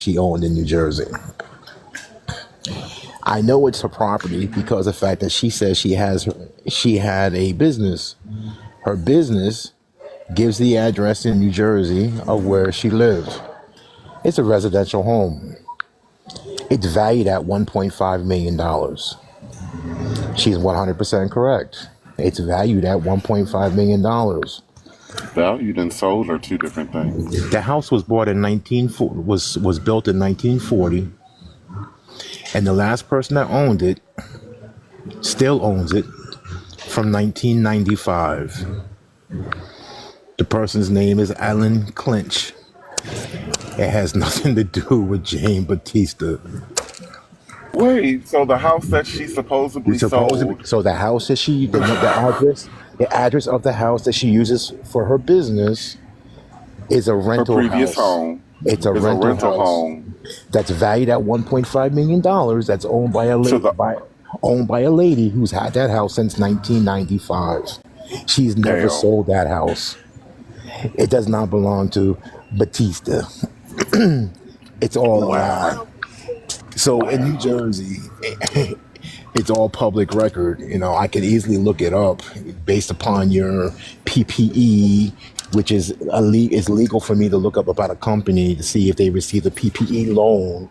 she owned in New Jersey. I know it's her property because of the fact that she says she had a business. Her business gives the address in New Jersey of where she lives. It's a residential home. It's valued at $1.5 million. She's 100% correct. It's valued at $1.5 million. Valued and sold are two different things. The house was bought in was built in 1940, and the last person that owned it still owns it from 1995. The person's name is Alan Clinch. It has nothing to do with Jane Batista. Wait, so the house that she supposedly sold. So the house that the address of the house that she uses for her business is a rental her previous house. home. It's a rental home that's valued at $1.5 million. That's owned by a lady who's had that house since 1995. She's never sold that house. It does not belong to Batista. It's all a lie. So in New Jersey, it's all public record. You know, I could easily look it up based upon your PPE, which is it's legal for me to look up about a company to see if they received a PPE loan.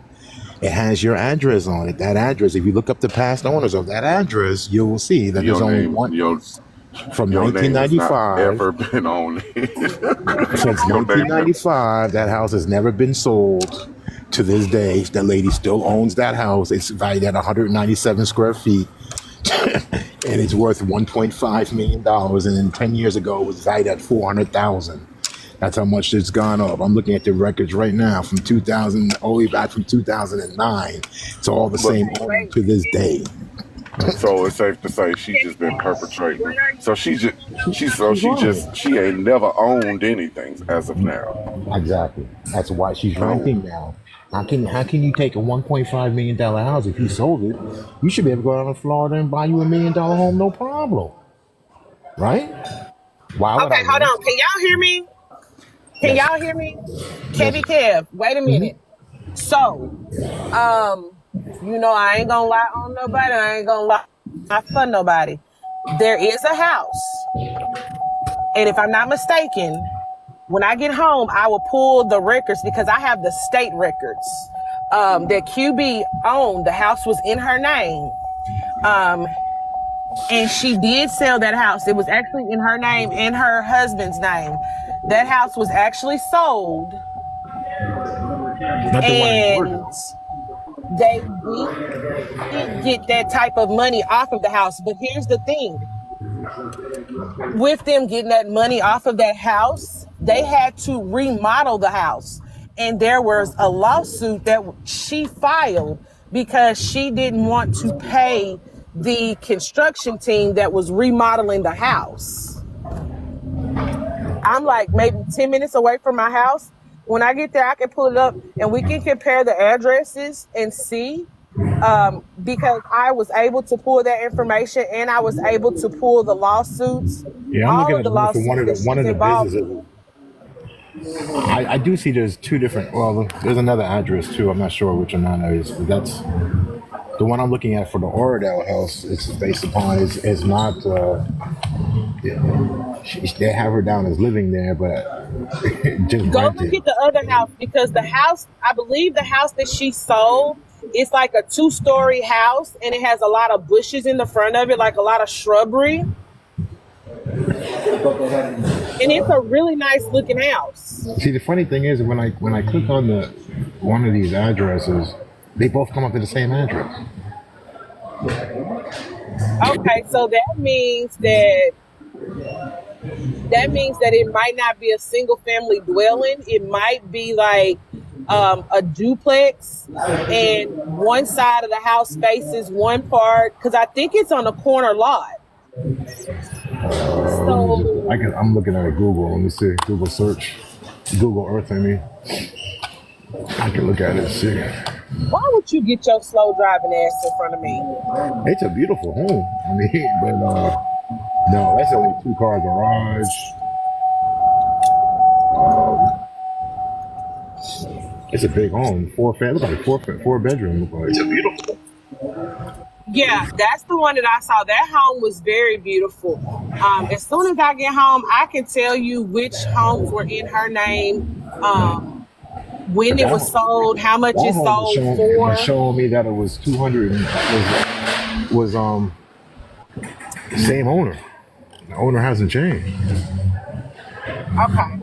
It has your address on it. That address, if you look up the past owners of that address, you will see that there's only one. From 1995, ever been on it. Since 1995, that house has never been sold. To this day, that lady still owns that house. It's valued at 197 square feet, and it's worth $1.5 million. And then 10 years ago, it was valued at $400,000. That's how much it's gone up. I'm looking at the records right now from 2000, all the way back from 2009. It's all the same owner to this day. So it's safe to say she's just been perpetrating. So she ain't never owned anything as of now. Exactly. That's why she's renting now. How can you take a $1.5 million house if you sold it? You should be able to go down to Florida and buy you $1 million home, no problem. Right? Why would okay, hold on. Can y'all hear me? Y'all hear me? Kevy Kev, wait a minute. Mm-hmm. So, you know, I ain't gonna lie on nobody. I ain't gonna lie for nobody. There is a house. And if I'm not mistaken, when I get home, I will pull the records because I have the state records that QB owned. The house was in her name. And she did sell that house. It was actually in her name and her husband's name. That house was actually sold. And they did get that type of money off of the house. But here's the thing. With them getting that money off of that house, they had to remodel the house. And there was a lawsuit that she filed because she didn't want to pay the construction team that was remodeling the house. I'm like maybe 10 minutes away from my house. When I get there, I can pull it up and we can compare the addresses and see. Because I was able to pull that information and I was able to pull the lawsuits. Yeah, I'm looking at the lawsuits one of the businesses. I do see there's two different. Well, there's another address too. I'm not sure which one that is, but that's the one I'm looking at for the Oradell house. It's based upon is not. They have her down as living there, but just go look at the other house because the house, I believe, the house that she sold. It's like a 2-story house and it has a lot of bushes in the front of it, like a lot of shrubbery. And it's a really nice looking house. See, the funny thing is when I click on one of these addresses, they both come up to the same address. Okay, so that means that it might not be a single family dwelling. It might be like a duplex, and one side of the house faces one part because I think it's on a corner lot. So I'm looking at Google. Let me see. Google search. Google Earth. I mean, I can look at it and see. Why would you get your slow driving ass in front of me? It's a beautiful home. I mean, but no, that's only 2-car garage. It's a big home. Look like four bedroom. Look like. It's a beautiful. Yeah, that's the one that I saw. That home was very beautiful. As soon as I get home, I can tell you which homes were in her name, when it was sold, how much That it home sold was for. showing me that it was 200 was the same owner. The owner hasn't changed. Okay.